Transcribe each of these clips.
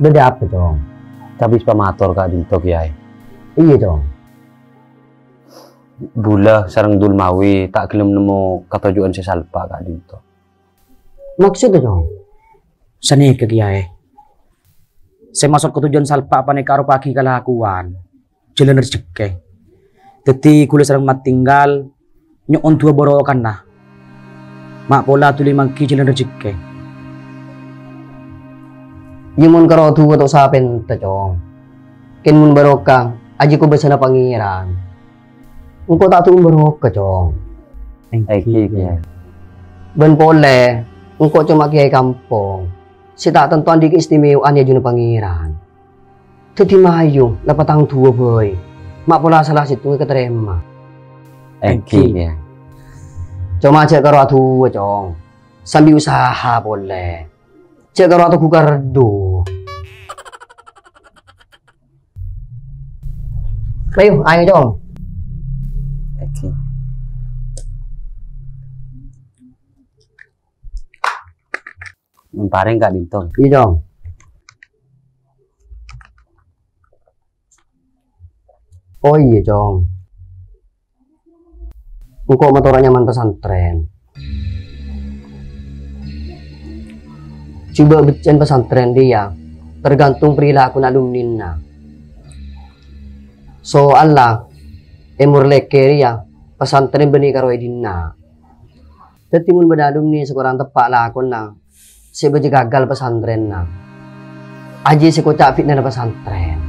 Beda apa dong? Tapi pamator Kak Dinto Kiai. Iya dong. Bulah sarang dulmawi tak gelem nemu katujuan si Salpa Kak Dinto. Maksudnya dong? Sani ke Kiai. Saya masuk ke tujuan Salpa apa nih karo pagi kalakuan. Jalan rezeki. Teti kulit sarang mat tinggal nyon tua borokan nah. Mak pola tuli mangki jalan rezeki. Yumon karo tuwa to sa apen tachong. Ken mun barokang, aji ko basa na pangiran. Ungko tak tuong barok chong. Eki Kiai. Ben pole, ungko cuma kiai kampung. Si tak tentuan di keistimewaan ya juna pangiran. Teti mayu, lapatang tuwa boy. Mak pola salah situ keterima. Eki Kiai. Cuma cek karo tuwa chong. Sambil usaha pole. Cek karo atu kukardo. Ayo, ayo dong. Eki. Paring Kak Dinto. Iya dong. Oh iya dong. Engkau motorannya mantan pesantren. Coba becan pesantren dia, tergantung perilaku alumni. Soalnya, emur leker ya, pesantren benih karo edina. Tetimun beda alumni sekurang tepak lakon na, sebagai gagal pesantren na. Aji sekocak fitnah na pesantren.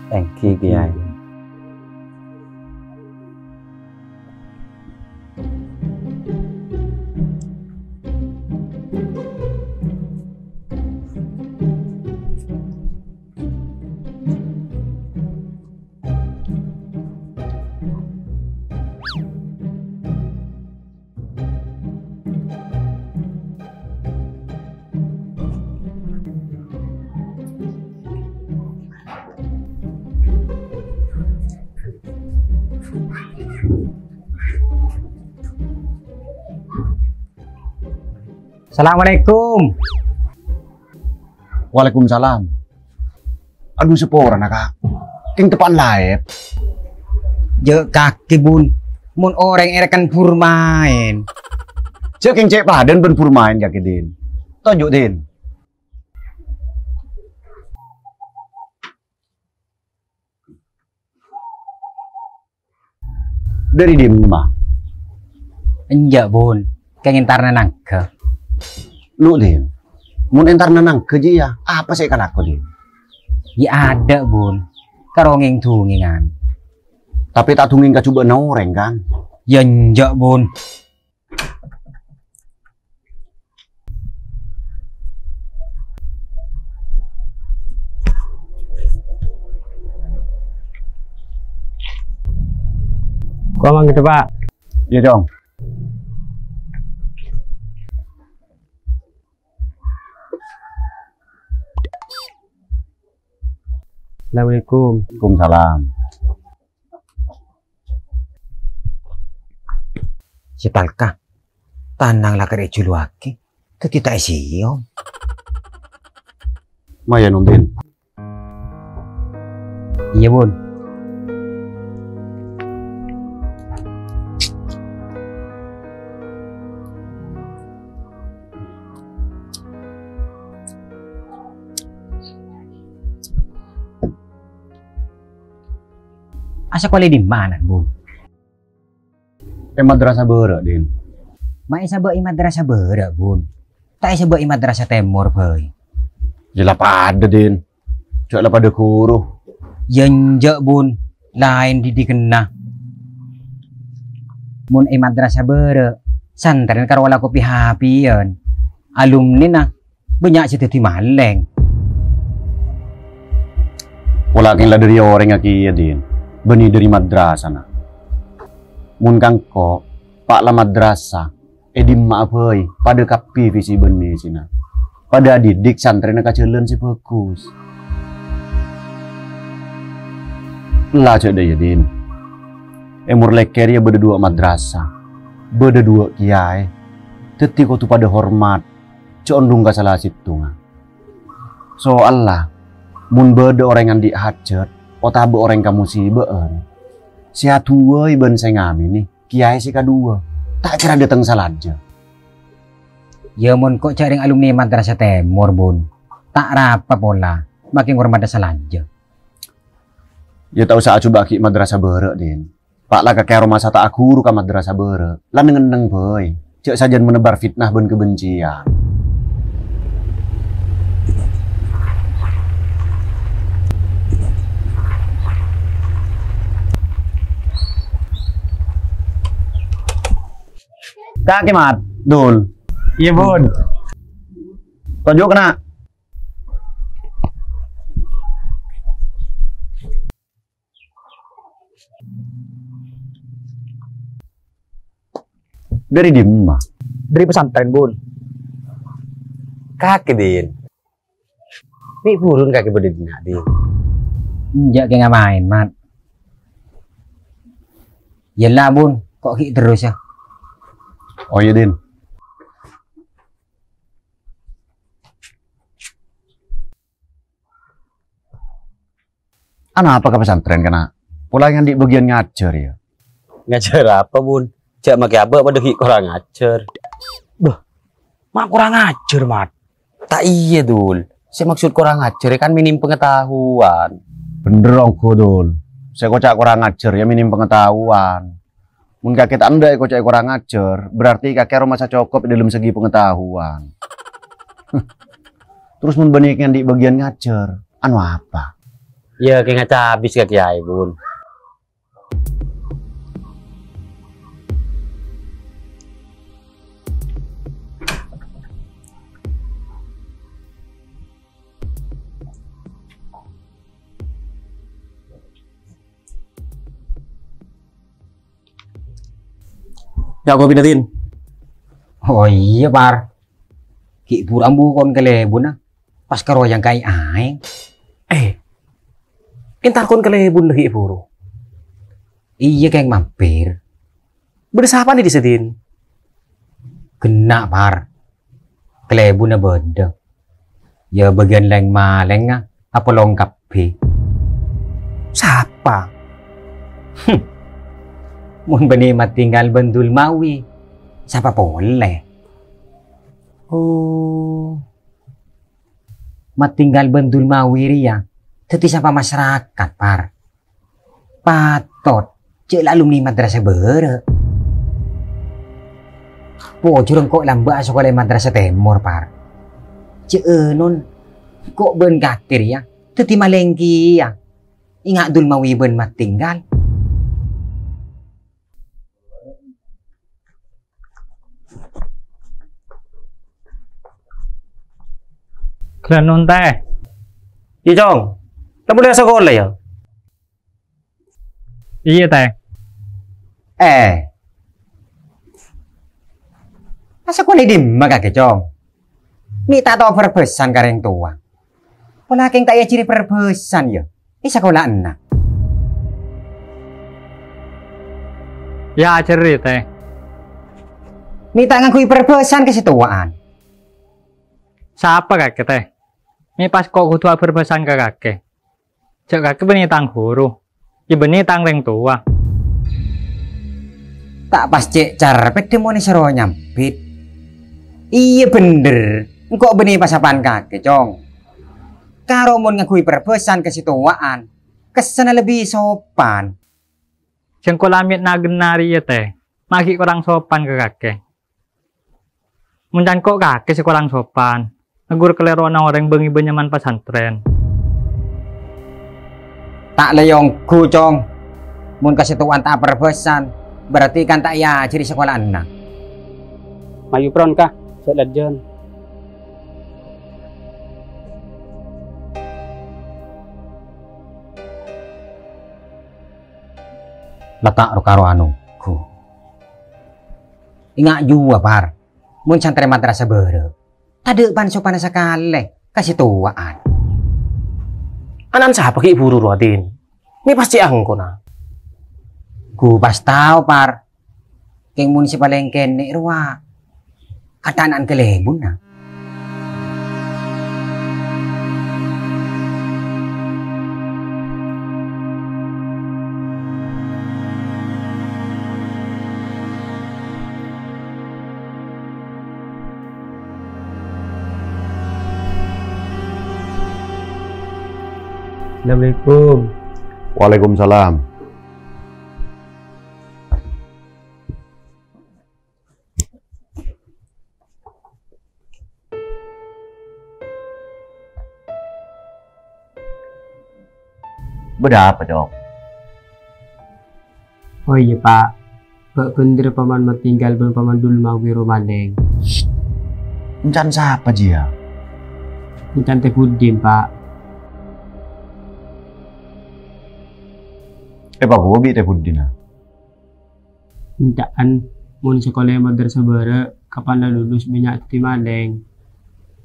Eki Kiai. Assalamualaikum. Waalaikumsalam. Aduh sepora nak king tepan laep. Je kaki bun. Mun orang erekan purmain. Cek king cek paden ben purmain kaki din. Tunjuk din. Dari dimma. Enggak bun. Kengin tarna nangke. Lu din. Mun entar nanang keji ya. Apa sih kan aku din? Ya ada bun. Karongeng tungingan. Tapi tak tungin ka coba noreng kan. Ya enggak bun. Kau mang gitu Pak. Iya dong. Assalamualaikum. Waalaikumsalam. Si Talka. Tanang lah kere juluaki. Ketita isiyo. Maya numbin. Iya bun. Asa kuali di mana bun? Madrasah berak din. Mai sabak madrasah berak bun. Tak sabak madrasah temur boy. Jelah pada din. Cak lah pada kuruh. Yenjak bun. Lain didikena. Mun madrasah berak. Santren karo wala kopi hapian. Alumni nah banyak sih tadi maleng. Walakin lah dari orang aki ya din. Beni dari madrasah na. Mun kangko pak la madrasah di maafoi pada kapi visi beni sina. Pada didik santren ka ceuleun si bagus. Lah cek deh din. Emur leker ya beda dua madrasah. Beda dua kiai. Teti kau tu pada hormat. Condong ka salah situ nga. Soal lah Mun bede orang yang dihajat, otabe orang kamu si been. Si atua iben saya ngami nih, kiai si kedua. Tak kira datang salaja. Ya mun kok cari alumni madrasah Timur bun. Tak rapa pola, makin hormat salaja. Ya tahu saat coba ki madrasah bere din. Pak lah kakek rumah sata aku ruka madrasah bere. Lah neng boy. Cek saja menebar fitnah ben kebencian. Kaki mat, dul. Iya bun. Tunjuk kena. Dari dimma. Dari pesantren bun. Kaki din. Ini burun kaki berdina din. Enggak kayak main mat. Yalah bun, kok ki terus ya. Oh iya din. Apa ke pesantren kena? Pula yang di bagian ngajar ya. Ngajar apa bun? Cak make apa pada ki kurang ngajar. Mak kurang ajar mat. Tak iya dul. Saya maksud kurang ngajar kan minim pengetahuan. Bener dong dul. Saya kocak kurang ngajar ya minim pengetahuan. Mun kakek tak anda kocak kurang ngajar, berarti kakek rumah saya cukup dalam segi pengetahuan. Terus mun banyak yang di bagian ngajar, anu apa? Ya kayak ngaca habis kaki kiai bun. Ya kopi datin. Oh iya par. Ki burambu kon kelebun ah. Pas karo yang kai aing. Entar kon kelebun lagi buru. Iya kayak mampir. Bersapa nih disedin. Kena par. Kelebun beda. Ya bagian leng maleng ah. Apa longkap be. Siapa? Mun bani tinggal bendul mawi. Siapa boleh? Oh. Tinggal bendul mawi ria. Teti siapa masyarakat par. Patot. Cek alumni madrasah bere. Pojurang kok lambak sekolah madrasah Timur par. Cek non. Kok ben kakir ya. Teti malengki ya. Ingat dul mawi ben tinggal. Klan teh. Iya Jong. Kamu udah sekolah ya? Iya teh. Masa kau di mana kecong? Ni tak tahu perbesan kareng tua. Pola keng tak ya ciri perbesan ya. Ini sekolah anak. Ya ceri teh. Ni tak ngakui perbesan kesituaan. Siapa kakek teh? Ini pas kok kudu berpesan ke kakek. Cek kakek benih tang huru. Ya benih tang reng tua. Tak pas cek carpet demo ni seru nyampit. Iya bener. Kok benih pas apaan kakek cong? Karo mau ngakui perbesan kesituaan. Kesana lebih sopan. Jengko lamit nagenari ya teh. Magi kurang sopan ke kakek. Mencan kok kakek sih kurang sopan. Negur keleruan orang bengi benyaman pesantren. Tak leyong ku cong. Mun kesituan tak perbesan. Berarti kan tak ya ciri sekolah anak. Mayu pron kah? Saya jen. Letak karo anu ku. Ingat juga par. Mun santri madrasah bere. Tade pan sopan sekali. Kasih tuaan. Anan siapa ki buru ruatin? Ini pasti angko na. Ku pas tahu par. Keng municipal yang kene ruwa. Katanaan kelebun na. Assalamualaikum. Waalaikumsalam. Beda apa, Cok? Oh iya Pak, Pak bener paman tinggal ben paman dulu mau wiro maning. Encan siapa dia? Encan Teh Budin Pak. Pak Bobi Teh Budina. Entaan mun sekolah madrasah bara kapan lulus banyak ti maling.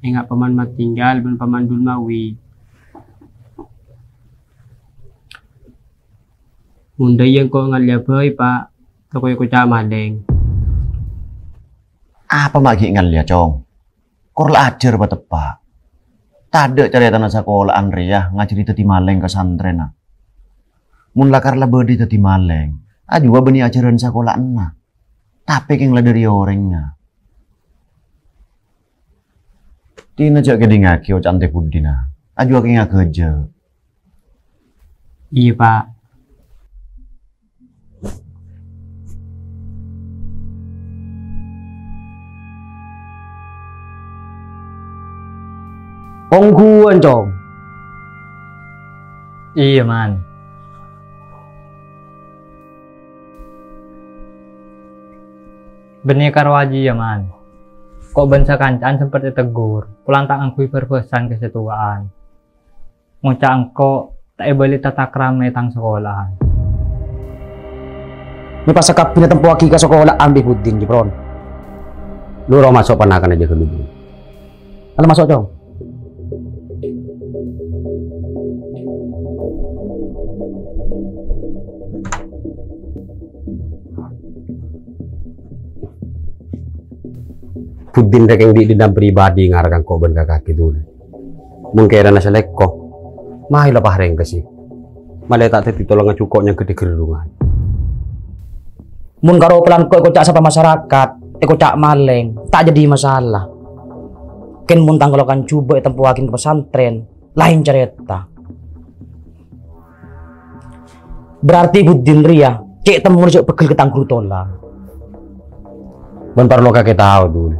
Enggak paman tinggal ben paman dulu mawi. Munday yang ko ngalyaboy Pak, takoy ko ca maling. Apa magi ngal ya, Cong? Korla ajar ba tepa. Tade carita na sekolah Andrea ngajari teti maleng ke santren. Mun lakar la bedi teti maleng. Ajua beni ajaran sekolah enna. Tapi keng la dari orangnya. Tina jak kedingaki o cantik budina. Ajua keng kerja. Iya Pak. Ongguan, Cong. Iya man. Benih karo aji ya man. Kok bensa kancaan seperti tegur. Pulang tak ngakui perpesan kesetuaan. Ngucap engko tak beli tata krama tang sekolahan. Ini pas sekap tempo aki ke sekolah ambil Budin, Jepron. Lu ro masuk panakan aja ke dulu. Kalau masuk, Cong. Budin rek yang di dendam pribadi ngarang kok ben kakak dulu. Mungkin na selek kok. Mahal lah pahreng kasih. Malah tak tolong ngecukoknya gede gerungan. Mun karo pelan kok cak sapa masyarakat, kocak maleng, tak jadi masalah. Ken mun tanggal kan coba tempuakin ke pesantren, lain cerita. Berarti Budin ria, cek temu njok pegel ketang guru tolang. Ben parlo kakek tahu dulu.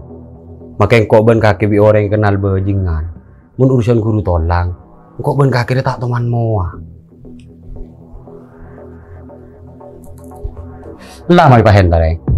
Makanya kok ben kakek bi orang yang kenal bajingan. Mun urusan guru tolang, kok ben kakek tak teman moa. Lah mai pahen tareng.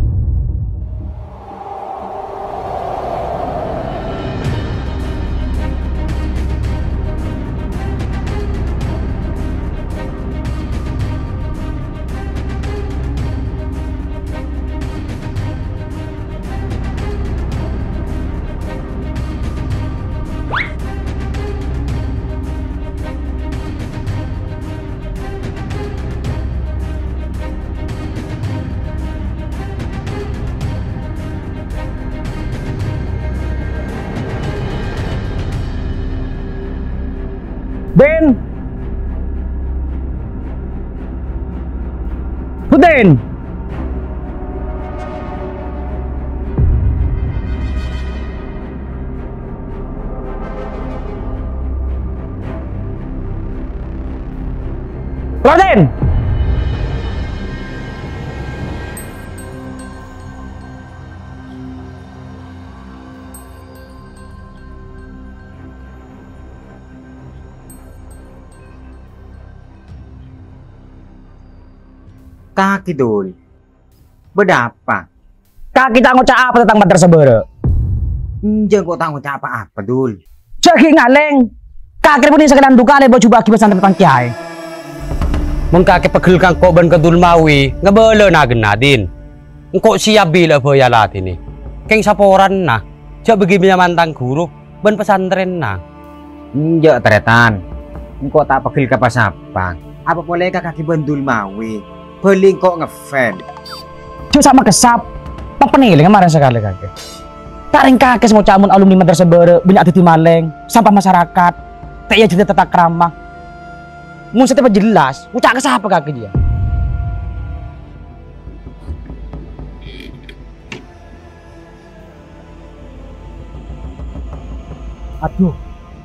Ben! Budin! Raden! Kaki dul. Berapa? Kaki tak ngocak apa tentang madrasah bara? Jangan kok tak ngucap apa-apa dul. Jagi ngaleng. Kaki pun sekedar duka le baju bagi pesan tentang kiai. Mun kakek pegel kang kok ben kedul mawi, ngebele na genadin. Engkok siap bila boya lat ini. Keng saporan nah. Jak bagi mantang guru ben pesantren nah. Njak teretan. Engkau tak pegel ke pasapang. Apa boleh kaki bendul mawi? Beli kok ngefan. Cuma sama kesap. Pempeniling kemarin sekali kakek. Taring kakek semua camun alumni madrasah bara banyak titi maleng, sampah masyarakat. Tak iya cerita tata krama. Mun setiap jelas, ucap ke siapa kakek dia? Aduh,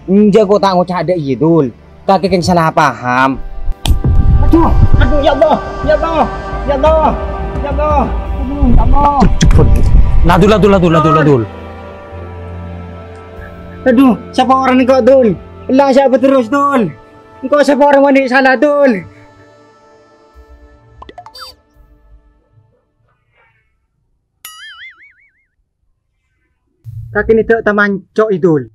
njak kok tak ngucap ada iya dul. Kaki keng salah paham. Aduh, ya Allah, ya Allah, ya Allah, ya Allah, aduh, ya Allah. Cepet. Ladul. Aduh, siapa orang ni kok Dul? Lah siapa terus Dul? Engkau siapa orang mandi salah Dul? Kaki ni tak mancok Idul.